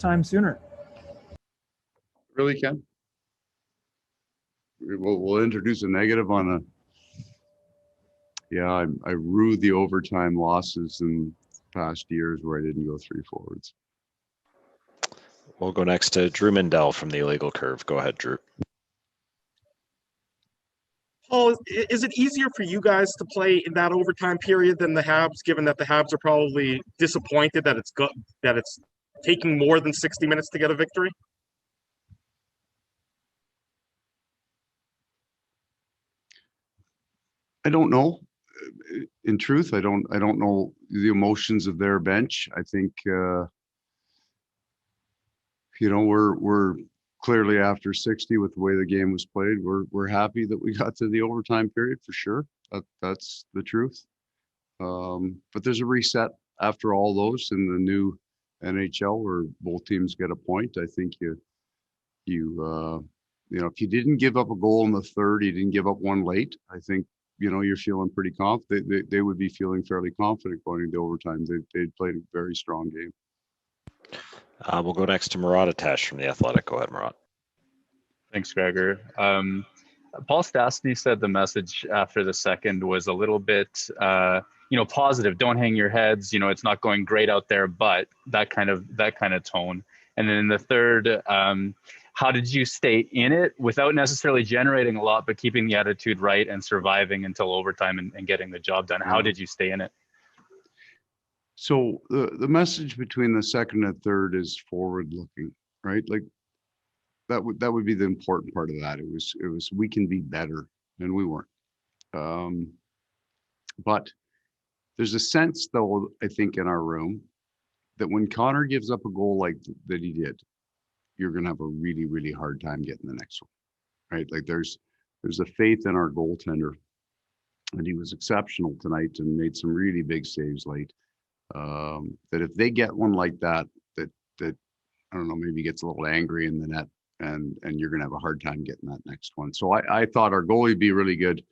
time sooner. Really can. We'll introduce a negative on a. Yeah, I rue the overtime losses in past years where I didn't go 3 forwards. We'll go next to Drew Mindell from the Illegal Curve. Go ahead, Drew. Paul, is it easier for you guys to play in that overtime period than the Habs, given that the Habs are probably disappointed that it's taking more than 60 minutes to get a victory? I don't know. In truth, I don't know the emotions of their bench. I think we're clearly after 60 with the way the game was played. We're happy that we got to the overtime period for sure. That's the truth. But there's a reset after all those in the new NHL where both teams get a point. I think if you didn't give up a goal in the third, you didn't give up one late, I think you're feeling pretty confident. They would be feeling fairly confident going into overtime. They played a very strong game. We'll go next to Murat Atesh from The Athletic. Go ahead, Murat. Thanks, Gregor. Paul Stastny said the message after the second was a little bit, positive. Don't hang your heads. It's not going great out there, but that kind of tone. And then in the third, how did you stay in it without necessarily generating a lot, but keeping the attitude right and surviving until overtime and getting the job done? How did you stay in it? So the message between the second and third is forward looking, right? Like that would be the important part of that. It was we can be better, and we weren't. But there's a sense, though, I think in our room that when Connor gives up a goal like that he did, you're going to have a really, really hard time getting the next one, right? Like there's a faith in our goaltender, and he was exceptional tonight and made some really big saves late. That if they get one like that I don't know, maybe gets a little angry in the net, and you're going to have a hard time getting that next one. So I thought our goalie would be really good.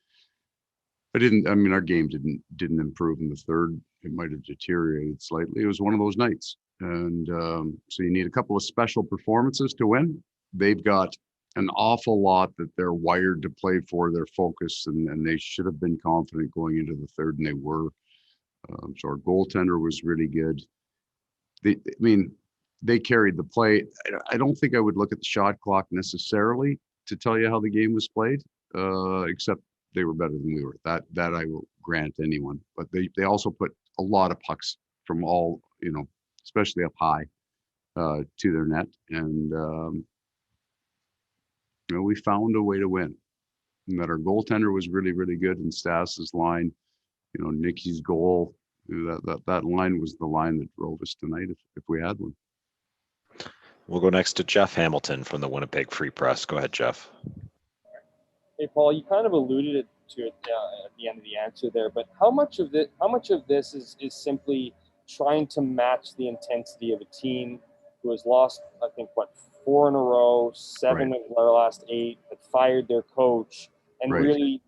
Our game didn't improve in the third. It might have deteriorated slightly. It was one of those nights. And so you need a couple of special performances to win. They've got an awful lot that they're wired to play for, their focus, and they should have been confident going into the third, and they were. So our goaltender was really good. They carried the play. I don't think I would look at the shot clock necessarily to tell you how the game was played, except they were better than we were. That I will grant anyone. But they also put a lot of pucks from all, especially up high, to their net. And, we found a way to win. And that our goaltender was really, really good in Stas's line. Nicky's goal, that line was the line that drove us tonight if we had one. We'll go next to Jeff Hamilton from the Winnipeg Free Press. Go ahead, Jeff. Hey, Paul, you kind of alluded to it at the end of the answer there, but how much of this is simply trying to match the intensity of a team who has lost, I think, 4 in a row, 7 of their last 8, that fired their coach, and really,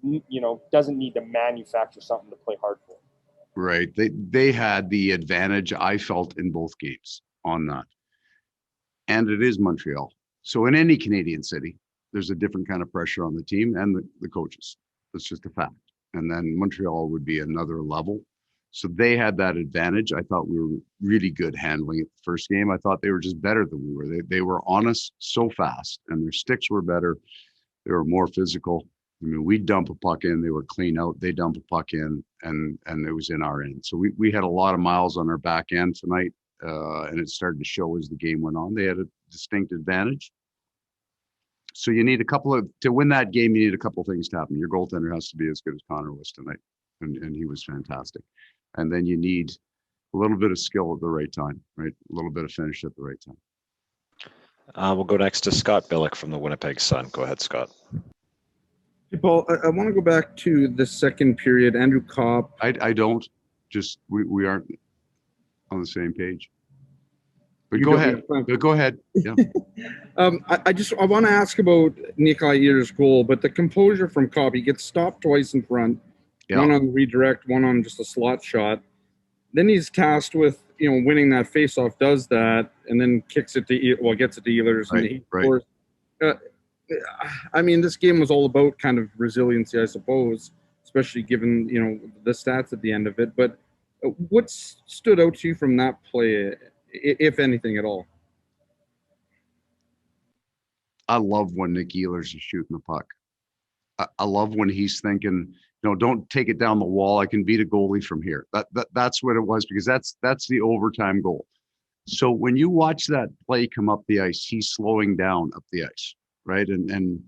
doesn't need to manufacture something to play hard for. Right. They had the advantage, I felt, in both games on that. And it is Montreal. So in any Canadian city, there's a different kind of pressure on the team and the coaches. That's just a fact. And then Montreal would be another level. So they had that advantage. I thought we were really good handling it the first game. I thought they were just better than we were. They were on us so fast, and their sticks were better. They were more physical. We'd dump a puck in, they were clean out. They dump a puck in, and it was in our end. So we had a lot of miles on our back end tonight, and it started to show as the game went on. They had a distinct advantage. So you need to win that game, you need a couple of things to happen. Your goaltender has to be as good as Connor was tonight, and he was fantastic. And then you need a little bit of skill at the right time, right? A little bit of finish at the right time. We'll go next to Scott Billick from the Winnipeg Sun. Go ahead, Scott. Hey, Paul, I want to go back to the second period. Andrew Copp. I don't. Just we aren't on the same page. But go ahead. Go ahead. Yeah. I want to ask about Nikolaj Ehlers' goal, but the composure from Copp. He gets stopped twice in front. Yeah. One on the redirect, one on just a slot shot. then he's tasked with, winning that faceoff, does that, and then kicks it to, gets it to Ehlers. And he scores. I mean, this game was all about kind of resiliency, I suppose, especially given, the stats at the end of it. But what stood out to you from that play, if anything at all? I love when Nick Ehlers is shooting the puck. I love when he's thinking, don't take it down the wall. I can beat a goalie from here. That's what it was, because that's the overtime goal. So when you watch that play come up the ice, he's slowing down up the ice, right? And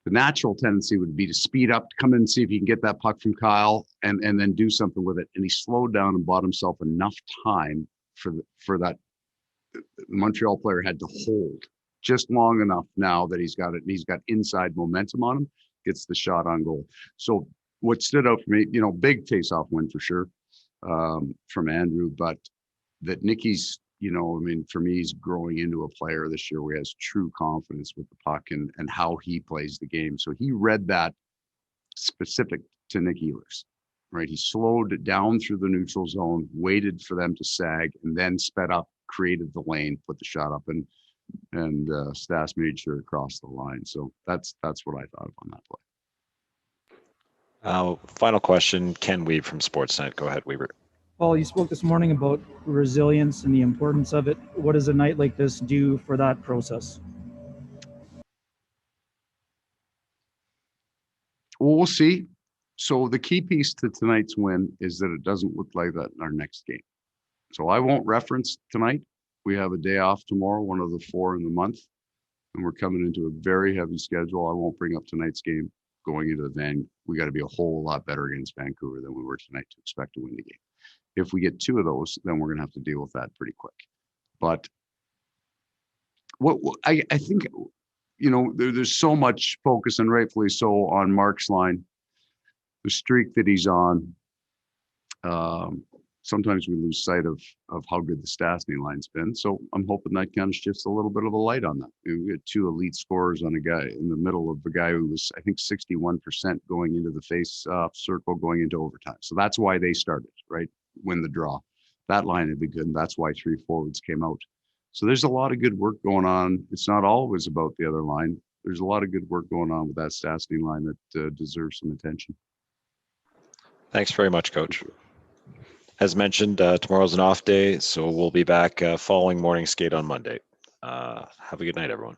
the natural tendency would be to speed up, come in and see if he can get that puck from Kyle and then do something with it. And he slowed down and bought himself enough time for that. The Montreal player had to hold just long enough now that he's got it, and he's got inside momentum on him, gets the shot on goal. So what stood out for me, big face-off win for sure from Andrew, but that Nicky's, for me, he's growing into a player this year where he has true confidence with the puck and how he plays the game. So he read that specific to Nick Ehlers, right? He slowed it down through the neutral zone, waited for them to sag, and then sped up, created the lane, put the shot up, and Stas made sure it crossed the line. So that's what I thought of on that play. Final question, Ken Weave from Sportsnet. Go ahead, Weaver. Paul, you spoke this morning about resilience and the importance of it. What does a night like this do for that process? Well, we'll see. So the key piece to tonight's win is that it doesn't look like that in our next game. So I won't reference tonight. We have a day off tomorrow, one of the 4 in the month, and we're coming into a very heavy schedule. I won't bring up tonight's game going into the van. We got to be a whole lot better against Vancouver than we were tonight to expect to win the game. If we get 2 of those, then we're going to have to deal with that pretty quick. But what I think, there's so much focus, and rightfully so, on Mark's line, the streak that he's on. Sometimes we lose sight of how good the Stastny line's been. So I'm hoping that kind of shifts a little bit of a light on that. We had 2 elite scorers on a guy in the middle of a guy who was, I think, 61% going into the face-off circle, going into overtime. So that's why they started, right? Win the draw. That line would be good, and that's why 3 forwards came out. So there's a lot of good work going on. It's not always about the other line. There's a lot of good work going on with that Stastny line that deserves some attention. Thanks very much, Coach. As mentioned, tomorrow's an off day, so we'll be back following morning skate on Monday. Have a good night, everyone.